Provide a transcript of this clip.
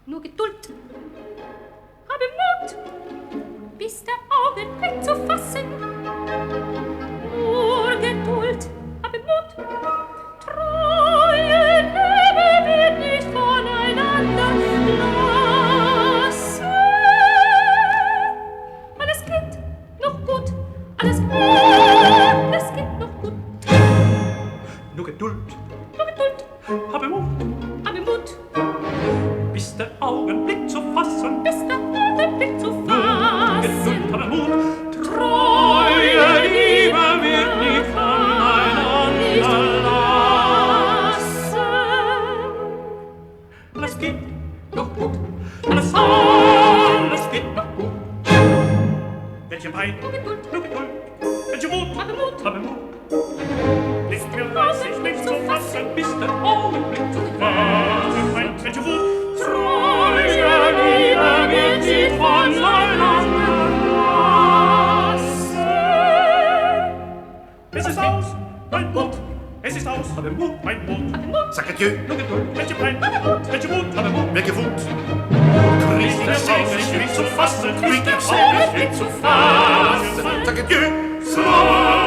nur Geduld. Habe Mut, bis der Augenblick zu fassen. Nur Geduld, habe Mut. Treue Liebe wird nicht voneinander lassen. Alles geht noch gut, alles geht noch gut. Nur Geduld, Nur Geduld, habe Mut, habe Mut, bis der Augenblick zu fassen. bis der Augenblick zu Geduld, fassen. habe Mut, treue Liebe wird nie voneinander lassen. Alles geht noch gut, alles geht noch gut. Welche Pein, nur Geduld, welche Mut, habe Mut. Ist mir ich nicht zu fassen, bis der Augenblick zu fassen. Welche Wut, treue Liebe wird sie voneinander lassen. Es ist aus, mein Mut, es ist aus, habe Mut, mein Mut. Sag adieu, nur Geduld, welche Pein, welche Wut, habe Mut, welche Wut. Krieg der Augen nicht zu fassen, krieg der Augen nicht zu fassen. Sag adieu, so.